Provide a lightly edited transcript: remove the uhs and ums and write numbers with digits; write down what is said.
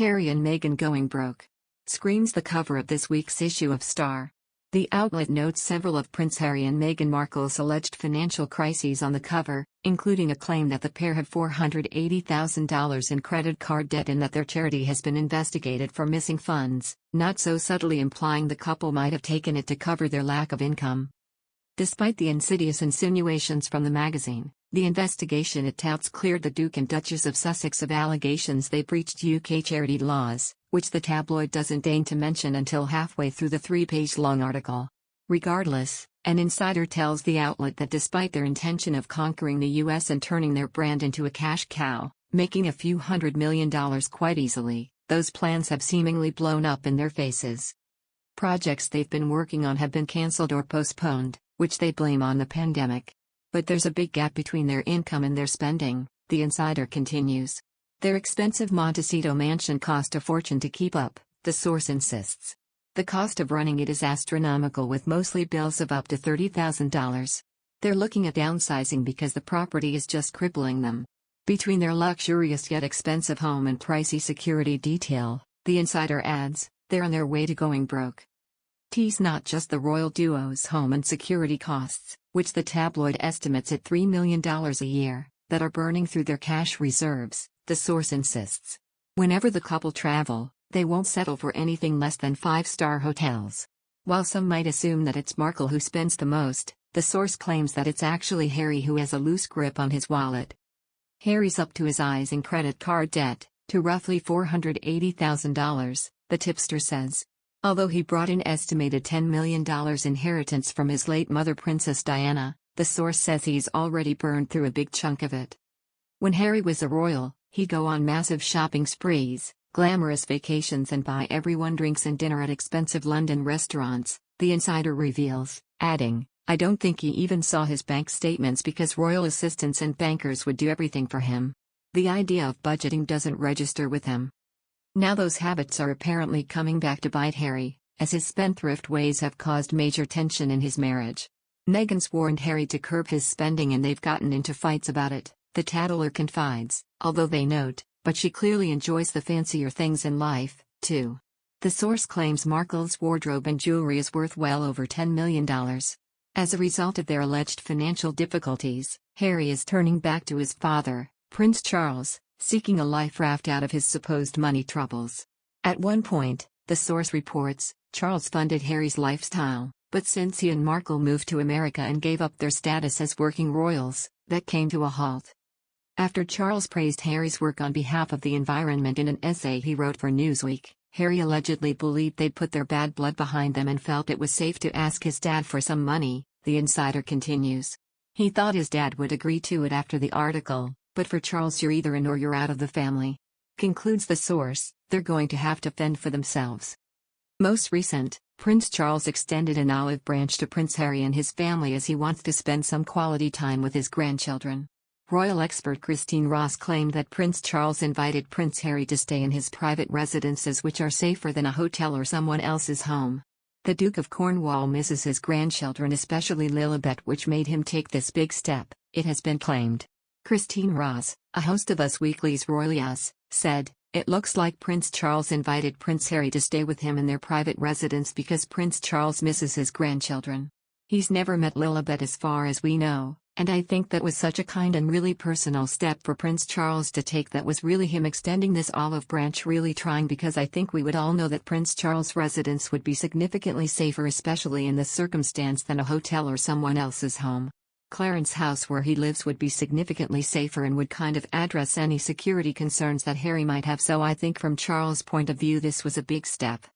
Harry and Meghan going broke, screams the cover of this week's issue of Star. The outlet notes several of Prince Harry and Meghan Markle's alleged financial crises on the cover, including a claim that the pair have $480,000 in credit card debt and that their charity has been investigated for missing funds, not so subtly implying the couple might have taken it to cover their lack of income. Despite the insidious insinuations from the magazine, the investigation it touts cleared the Duke and Duchess of Sussex of allegations they breached UK charity laws, which the tabloid doesn't deign to mention until halfway through the 3-page-long article. Regardless, an insider tells the outlet that despite their intention of conquering the US and turning their brand into a cash cow, making a few $100 million quite easily, those plans have seemingly blown up in their faces. Projects they've been working on have been cancelled or postponed, which they blame on the pandemic. But there's a big gap between their income and their spending, the insider continues. Their expensive Montecito mansion cost a fortune to keep up, the source insists. The cost of running it is astronomical, with mostly bills of up to $30,000. They're looking at downsizing because the property is just crippling them. Between their luxurious yet expensive home and pricey security detail, the insider adds, they're on their way to going broke. Tease not just the royal duo's home and security costs, which the tabloid estimates at $3 million a year, that are burning through their cash reserves, the source insists. Whenever the couple travel, they won't settle for anything less than 5-star hotels. While some might assume that it's Markle who spends the most, the source claims that it's actually Harry who has a loose grip on his wallet. Harry's up to his eyes in credit card debt, to roughly $480,000, the tipster says. Although he brought in estimated $10 million inheritance from his late mother Princess Diana, the source says he's already burned through a big chunk of it. When Harry was a royal, he'd go on massive shopping sprees, glamorous vacations and buy everyone drinks and dinner at expensive London restaurants, the insider reveals, adding, I don't think he even saw his bank statements because royal assistants and bankers would do everything for him. The idea of budgeting doesn't register with him. Now those habits are apparently coming back to bite Harry, as his spendthrift ways have caused major tension in his marriage. Meghan's warned Harry to curb his spending and they've gotten into fights about it, the tattler confides, although they note, but she clearly enjoys the fancier things in life, too. The source claims Markle's wardrobe and jewelry is worth well over $10 million. As a result of their alleged financial difficulties, Harry is turning back to his father, Prince Charles, seeking a life raft out of his supposed money troubles. At one point, the source reports, Charles funded Harry's lifestyle, but since he and Markle moved to America and gave up their status as working royals, that came to a halt. After Charles praised Harry's work on behalf of the environment in an essay he wrote for Newsweek, Harry allegedly believed they'd put their bad blood behind them and felt it was safe to ask his dad for some money, the insider continues. He thought his dad would agree to it after the article, but for Charles you're either in or you're out of the family. Concludes the source, they're going to have to fend for themselves. Most recent, Prince Charles extended an olive branch to Prince Harry and his family as he wants to spend some quality time with his grandchildren. Royal expert Christine Ross claimed that Prince Charles invited Prince Harry to stay in his private residences, which are safer than a hotel or someone else's home. The Duke of Cornwall misses his grandchildren, especially Lilibet, which made him take this big step, it has been claimed. Christine Ross, a host of Us Weekly's Royalias, said, it looks like Prince Charles invited Prince Harry to stay with him in their private residence because Prince Charles misses his grandchildren. He's never met Lilibet as far as we know, and I think that was such a kind and really personal step for Prince Charles to take. That was really him extending this olive branch, really trying, because I think we would all know that Prince Charles' residence would be significantly safer, especially in this circumstance, than a hotel or someone else's home. Clarence House, where he lives, would be significantly safer and would kind of address any security concerns that Harry might have, so I think from Charles' point of view this was a big step.